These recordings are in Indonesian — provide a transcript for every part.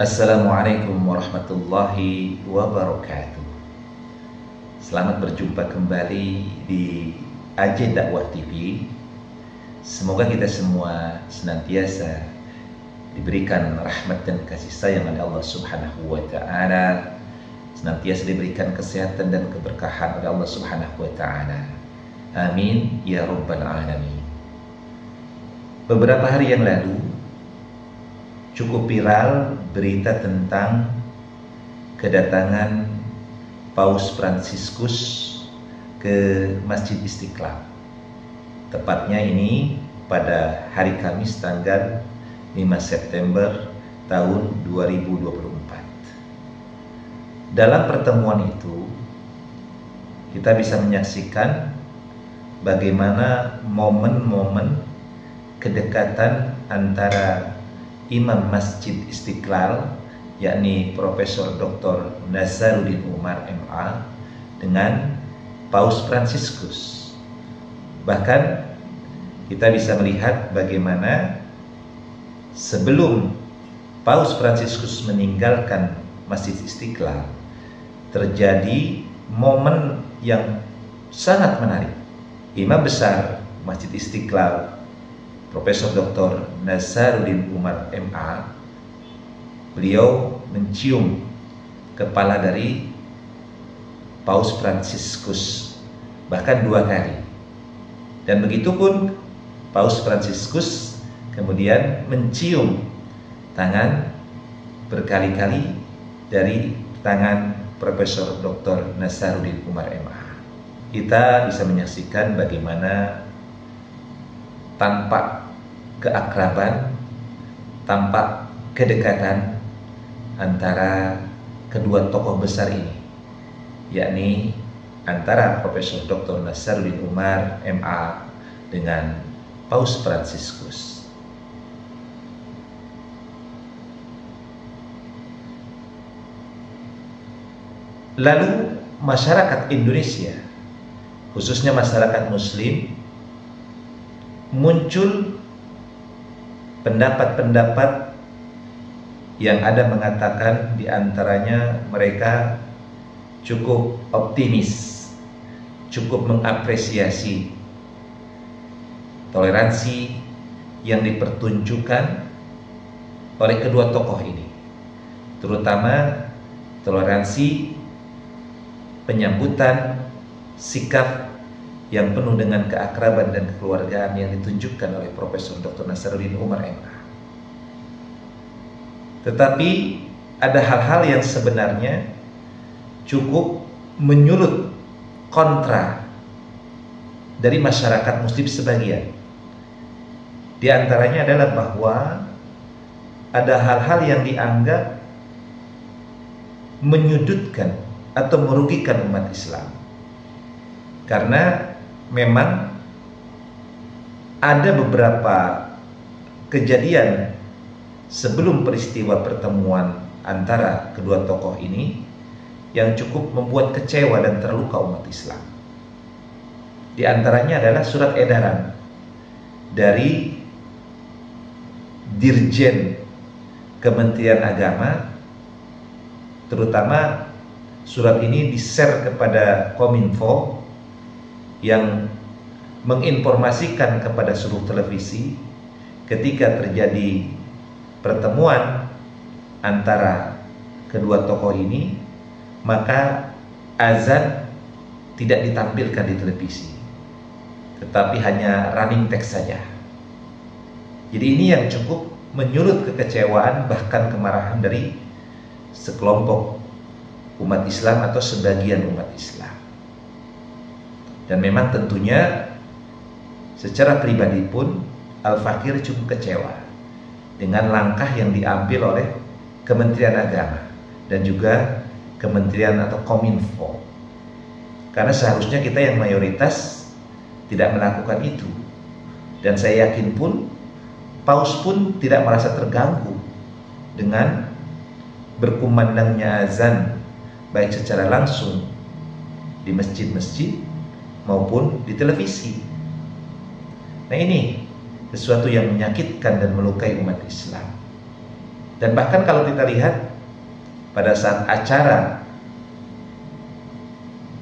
Assalamualaikum warahmatullahi wabarakatuh. Selamat berjumpa kembali di AJ Dakwah TV. Semoga kita semua senantiasa diberikan rahmat dan kasih sayang oleh Allah Subhanahu wa Ta'ala, senantiasa diberikan kesehatan dan keberkahan oleh Allah Subhanahu wa Ta'ala. Amin ya rabbal alamin. Beberapa hari yang lalu cukup viral berita tentang kedatangan Paus Fransiskus ke Masjid Istiqlal. Tepatnya ini pada hari Kamis tanggal 5 September tahun 2024. Dalam pertemuan itu kita bisa menyaksikan bagaimana momen-momen kedekatan antara Imam Masjid Istiqlal, yakni Profesor Dr. Nazaruddin Umar MA, dengan Paus Fransiskus. Bahkan kita bisa melihat bagaimana sebelum Paus Fransiskus meninggalkan Masjid Istiqlal, terjadi momen yang sangat menarik. Imam besar Masjid Istiqlal, Profesor Dr. Nazaruddin Umar MA, beliau mencium kepala dari Paus Fransiskus bahkan 2 kali. Dan begitupun Paus Fransiskus kemudian mencium tangan berkali-kali dari tangan Profesor Dr. Nazaruddin Umar MA. Kita bisa menyaksikan bagaimana tampak keakraban, tampak kedekatan antara kedua tokoh besar ini, yakni antara Profesor Dr. Nazaruddin Umar MA dengan Paus Fransiskus. Lalu masyarakat Indonesia, khususnya masyarakat Muslim, muncul pendapat-pendapat yang ada mengatakan diantaranya mereka cukup optimis, cukup mengapresiasi toleransi yang dipertunjukkan oleh kedua tokoh ini, terutama toleransi penyambutan, sikap yang penuh dengan keakraban dan kekeluargaan yang ditunjukkan oleh Profesor Dr. Nazaruddin Umar MA. Tetapi ada hal-hal yang sebenarnya cukup menyulut kontra dari masyarakat Muslim sebagian. Di antaranya adalah bahwa ada hal-hal yang dianggap menyudutkan atau merugikan umat Islam, karena memang ada beberapa kejadian sebelum peristiwa pertemuan antara kedua tokoh ini yang cukup membuat kecewa dan terluka umat Islam. Di antaranya adalah surat edaran dari Dirjen Kementerian Agama, terutama surat ini di-share kepada Kominfo yang menginformasikan kepada seluruh televisi ketika terjadi pertemuan antara kedua tokoh ini, maka azan tidak ditampilkan di televisi, tetapi hanya running text saja. Jadi ini yang cukup menyulut kekecewaan bahkan kemarahan dari sekelompok umat Islam atau sebagian umat Islam. Dan memang tentunya secara pribadi pun Al-Fakir cukup kecewa dengan langkah yang diambil oleh Kementerian Agama dan juga Kementerian atau Kominfo. Karena seharusnya kita yang mayoritas tidak melakukan itu. Dan saya yakin pun Paus pun tidak merasa terganggu dengan berkumandangnya azan baik secara langsung di masjid-masjid maupun di televisi. Nah, ini sesuatu yang menyakitkan dan melukai umat Islam. Dan bahkan kalau kita lihat pada saat acara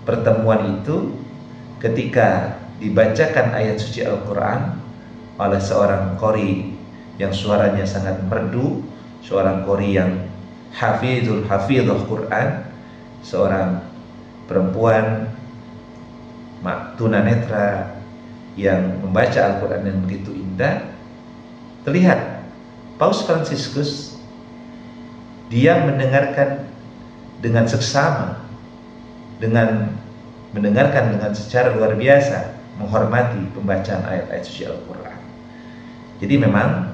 pertemuan itu, ketika dibacakan ayat suci Al-Quran oleh seorang qori yang suaranya sangat merdu, seorang qori yang hafidhul Quran, seorang perempuan tunanetra yang membaca Al-Quran yang begitu indah, terlihat Paus Fransiskus dia mendengarkan dengan seksama, dengan mendengarkan dengan secara luar biasa, menghormati pembacaan ayat-ayat suci Al-Quran. Jadi memang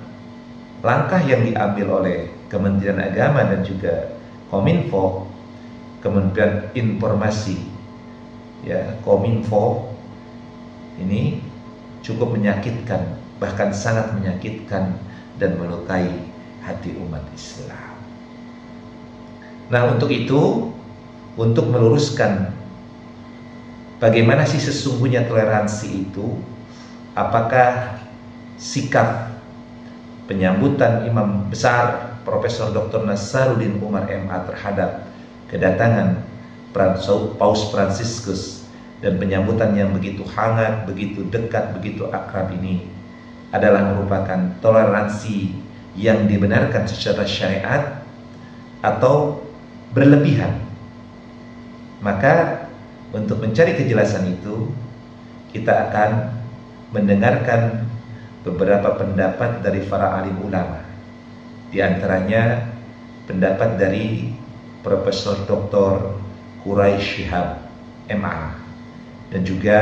langkah yang diambil oleh Kementerian Agama dan juga Kominfo, Kementerian Informasi, ya, Kominfo, ini cukup menyakitkan, bahkan sangat menyakitkan dan melukai hati umat Islam. Nah, untuk itu, untuk meluruskan bagaimana sih sesungguhnya toleransi itu, apakah sikap penyambutan Imam Besar Profesor Dr. Nasaruddin Umar MA terhadap kedatangan Paus Fransiskus dan penyambutan yang begitu hangat, begitu dekat, begitu akrab ini adalah merupakan toleransi yang dibenarkan secara syariat atau berlebihan. Maka untuk mencari kejelasan itu, kita akan mendengarkan beberapa pendapat dari para alim ulama. Di antaranya pendapat dari Profesor Dr. Quraish Shihab MA, dan juga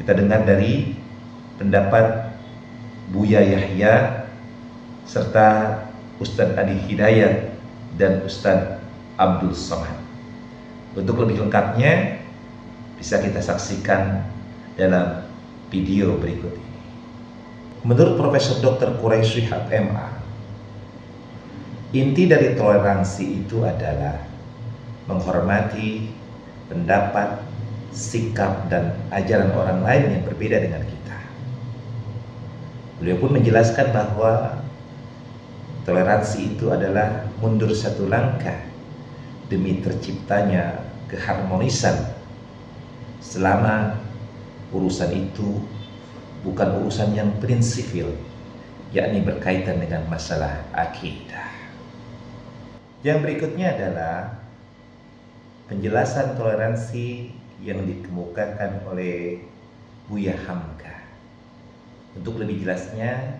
kita dengar dari pendapat Buya Yahya serta Ustadz Adi Hidayat dan Ustadz Abdul Somad. Untuk lebih lengkapnya bisa kita saksikan dalam video berikut ini. Menurut Profesor Dr. Quraish Shihab MA, inti dari toleransi itu adalah menghormati pendapat, sikap, dan ajaran orang lain yang berbeda dengan kita. Beliau pun menjelaskan bahwa toleransi itu adalah mundur satu langkah demi terciptanya keharmonisan selama urusan itu bukan urusan yang prinsipil, yakni berkaitan dengan masalah akidah. Yang berikutnya adalah penjelasan toleransi yang dikemukakan oleh Buya Hamka. Untuk lebih jelasnya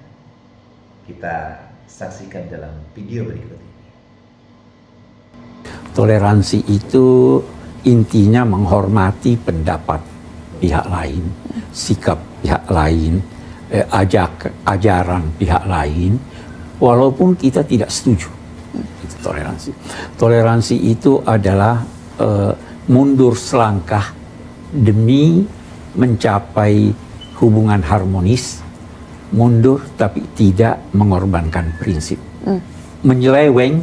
kita saksikan dalam video berikut ini. Toleransi itu intinya menghormati pendapat pihak lain, sikap pihak lain, ajaran pihak lain, walaupun kita tidak setuju. Itu toleransi. Toleransi itu adalah mundur selangkah demi mencapai hubungan harmonis, mundur tapi tidak mengorbankan prinsip. Menyeleweng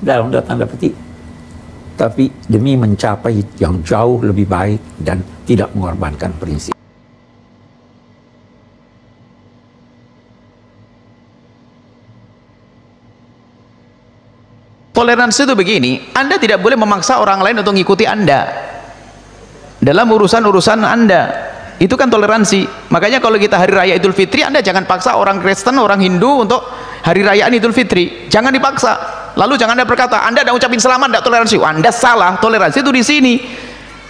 dalam tanda petik, tapi demi mencapai yang jauh lebih baik dan tidak mengorbankan prinsip. Toleransi itu begini, Anda tidak boleh memaksa orang lain untuk mengikuti Anda dalam urusan-urusan Anda. Itu kan toleransi. Makanya kalau kita hari raya Idul Fitri, Anda jangan paksa orang Kristen, orang Hindu untuk hari rayaan Idul Fitri. Jangan dipaksa. Lalu jangan Anda berkata, Anda tidak ucapin selamat, tidak toleransi. Anda salah. Toleransi itu di sini.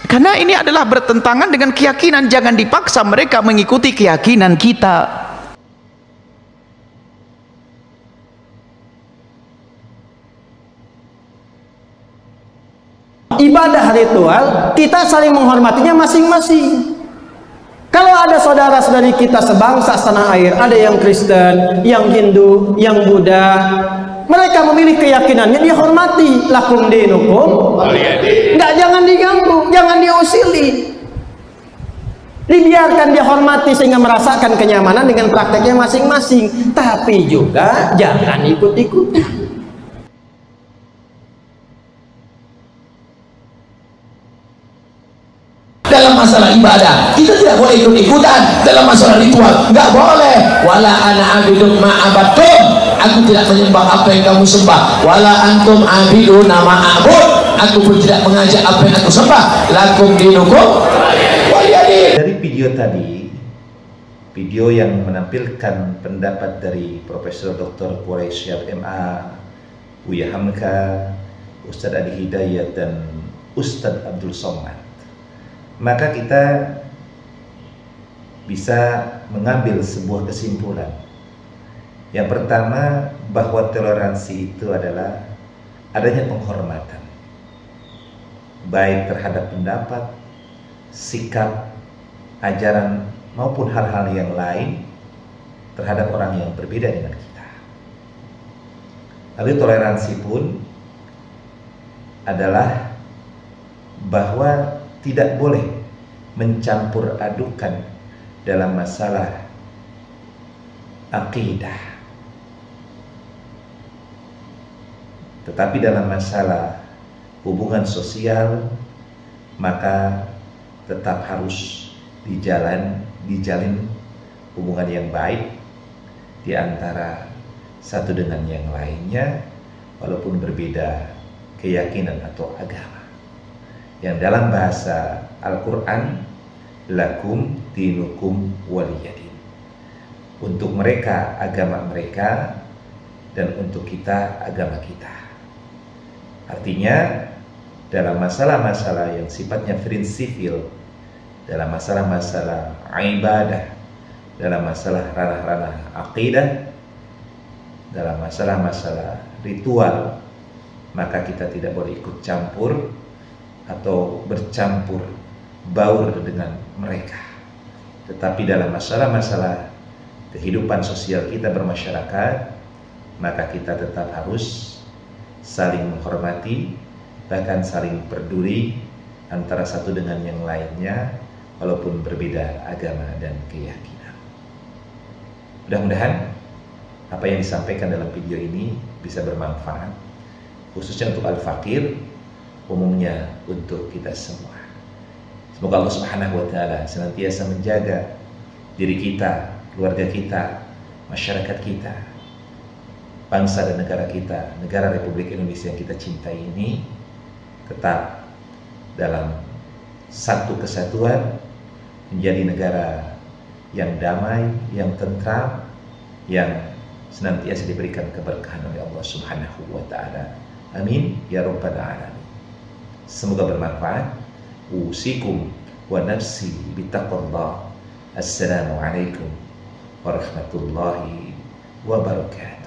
Karena ini adalah bertentangan dengan keyakinan. Jangan dipaksa mereka mengikuti keyakinan kita. Ibadah ritual, kita saling menghormatinya masing-masing. Kalau ada saudara-saudari kita sebangsa tanah air, ada yang Kristen, yang Hindu, yang Buddha, mereka memilih keyakinannya, dia hormati. Lakum dinukum, enggak, jangan diganggu, jangan diusili. Dibiarkan dia hormati sehingga merasakan kenyamanan dengan prakteknya masing-masing. Tapi juga jangan ikut-ikutan. Dalam masalah ibadah. Kita tidak boleh ikut-ikutan dalam masalah ritual, nggak boleh. Wala ana abidun ma abattum, aku tidak menyembah apa yang kamu sembah. Wala antum abidun ma a'bud, aku pun tidak mengajak apa yang aku sembah. Lakum dinukum waliyadin. Dari video tadi, video yang menampilkan pendapat dari Profesor Dr. Quraisyab MA, Buya Hamka, Ustadz Adi Hidayat, dan Ustadz Abdul Somad, maka kita bisa mengambil sebuah kesimpulan. Yang pertama, bahwa toleransi itu adalah adanya penghormatan, baik terhadap pendapat, sikap, ajaran, maupun hal-hal yang lain terhadap orang yang berbeda dengan kita. Lalu toleransi pun adalah bahwa tidak boleh mencampur adukan dalam masalah akidah, tetapi dalam masalah hubungan sosial maka tetap harus dijalin hubungan yang baik di antara satu dengan yang lainnya, walaupun berbeda keyakinan atau agama. Yang dalam bahasa Al-Quran, lakum dinukum waliyadin, untuk mereka agama mereka dan untuk kita agama kita. Artinya dalam masalah-masalah yang sifatnya prinsipil, dalam masalah-masalah ibadah, dalam masalah ranah-ranah akidah, dalam masalah-masalah ritual, maka kita tidak boleh ikut campur atau bercampur baur dengan mereka. Tetapi dalam masalah-masalah kehidupan sosial kita bermasyarakat, maka kita tetap harus saling menghormati, bahkan saling peduli antara satu dengan yang lainnya, walaupun berbeda agama dan keyakinan. Mudah-mudahan apa yang disampaikan dalam video ini bisa bermanfaat, khususnya untuk al-fakir, umumnya untuk kita semua. Semoga Allah Subhanahu wa Ta'ala senantiasa menjaga diri kita, keluarga kita, masyarakat kita, bangsa dan negara kita, negara Republik Indonesia yang kita cintai ini tetap dalam satu kesatuan, menjadi negara yang damai, yang tentram, yang senantiasa diberikan keberkahan oleh Allah Subhanahu wa Ta'ala. Amin ya rabbal alamin. Semoga bermanfaat. Usikum wa nafsi bittaqwallah. Assalamualaikum warahmatullahi wabarakatuh.